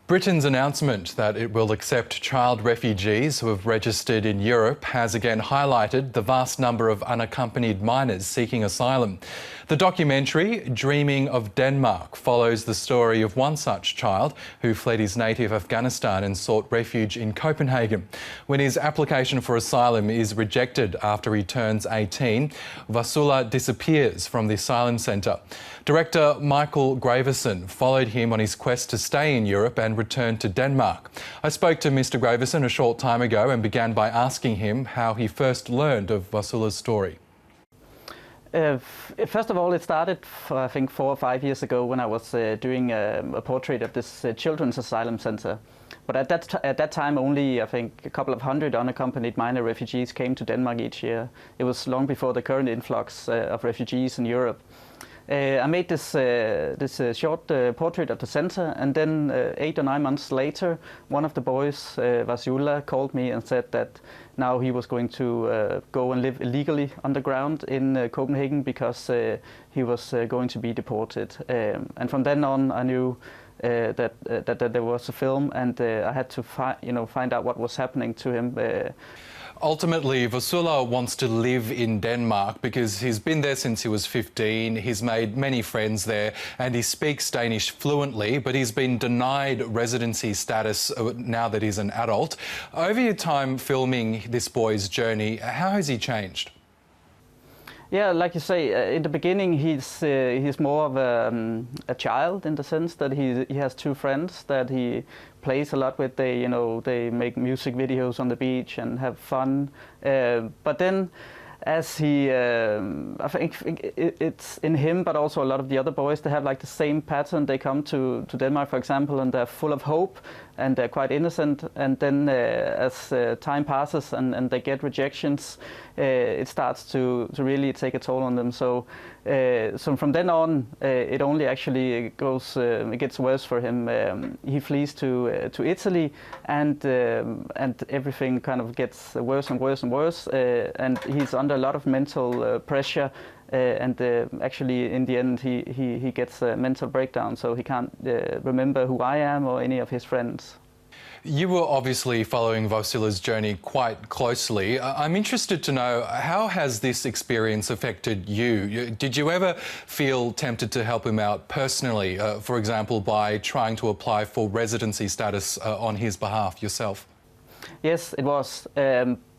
Britain's announcement that it will accept child refugees who have registered in Europe has again highlighted the vast number of unaccompanied minors seeking asylum. The documentary, Dreaming of Denmark, follows the story of one such child who fled his native Afghanistan and sought refuge in Copenhagen. When his application for asylum is rejected after he turns 18, Vasula disappears from the asylum centre. Director Michael Graversen followed him on his quest to stay in Europe and return to Denmark. I spoke to Mr. Graversen a short time ago and began by asking him how he first learned of Vasula's story. First of all, it started, I think, 4 or 5 years ago when I was doing a portrait of this children's asylum center. But at that time, only, I think, a couple of hundred unaccompanied minor refugees came to Denmark each year. It was long before the current influx of refugees in Europe. I made this short portrait of the center, and then 8 or 9 months later, one of the boys, Vasula, called me and said that now he was going to go and live illegally underground in Copenhagen because he was going to be deported. And from then on, I knew that there was a film, and I had to find out what was happening to him. Ultimately, Vasula wants to live in Denmark because he's been there since he was 15, he's made many friends there and he speaks Danish fluently, but he's been denied residency status now that he's an adult. Over your time filming this boy's journey, how has he changed? Yeah, like you say, in the beginning he's more of a child in the sense that he has 2 friends that he plays a lot with. They make music videos on the beach and have fun. But then, as I think it's in him, but also a lot of the other boys, they have like the same pattern. They come to Denmark, for example, and they're full of hope and they're quite innocent. And then as time passes and they get rejections, it starts to really take a toll on them. So from then on, it only actually it gets worse for him. He flees to Italy, and everything kind of gets worse and worse and worse. And he's under a lot of mental pressure. And actually, in the end, he gets a mental breakdown, so he can't remember who I am or any of his friends. You were obviously following Vasula's journey quite closely. I'm interested to know, how has this experience affected you? Did you ever feel tempted to help him out personally, for example, by trying to apply for residency status on his behalf yourself? Yes, it was.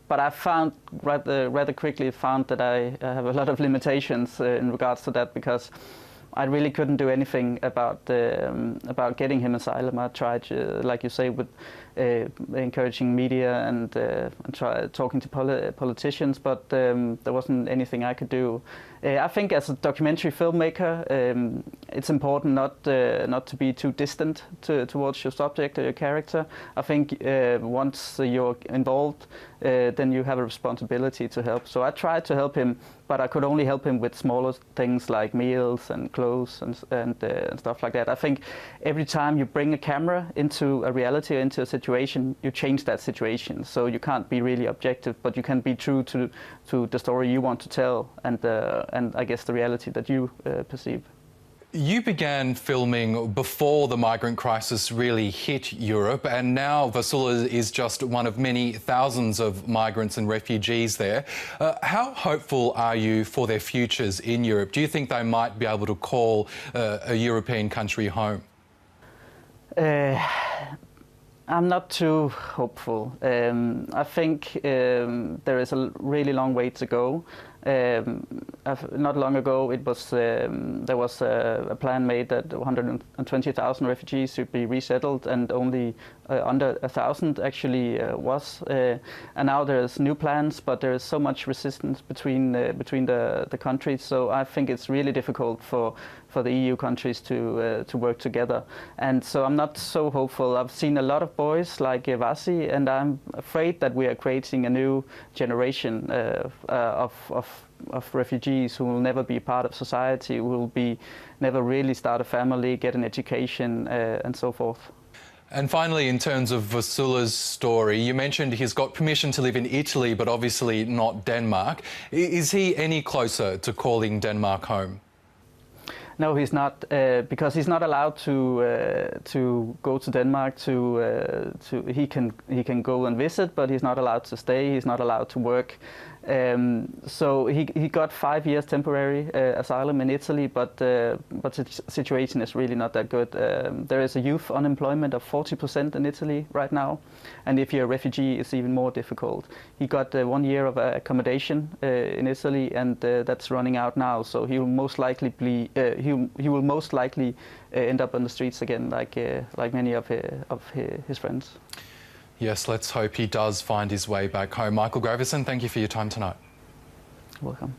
But I found rather quickly that I have a lot of limitations in regards to that, because I really couldn't do anything about getting him asylum. I tried, like you say, with encouraging media and talking to politicians, but there wasn't anything I could do. I think as a documentary filmmaker, it's important not to be too distant towards your subject or your character. I think once you're involved, then you have a responsibility to help. So I tried to help him, but I could only help him with smaller things like meals and clothes and stuff like that. I think every time you bring a camera into a reality or into a situation, you change that situation. So you can't be really objective, but you can be true to the story you want to tell, and I guess the reality that you perceive. You began filming before the migrant crisis really hit Europe, and now Vasula is just one of many thousands of migrants and refugees there. How hopeful are you for their futures in Europe? Do you think they might be able to call a European country home? I'm not too hopeful. I think there is a really long way to go. Not long ago, there was a plan made that 120,000 refugees should be resettled, and only under 1,000 actually was. And now there's new plans, but there is so much resistance between the countries. So I think it's really difficult for the EU countries to work together. And so I'm not so hopeful. I've seen a lot of boys like Vasi, and I'm afraid that we are creating a new generation of refugees who will never be part of society, who will never really start a family, get an education, and so forth. And finally, in terms of Vasula's story, you mentioned he's got permission to live in Italy, but obviously not Denmark. Is he any closer to calling Denmark home? No, he's not, because he's not allowed to go to Denmark. He can go and visit, but he's not allowed to stay. He's not allowed to work. So he got 5 years temporary asylum in Italy, but the situation is really not that good. There is a youth unemployment of 40% in Italy right now, and if you're a refugee, it's even more difficult. He got 1 year of accommodation in Italy, and that's running out now. So he will most likely end up on the streets again, like many of his friends. Yes, let's hope he does find his way back home. Michael Graversen, thank you for your time tonight. Welcome.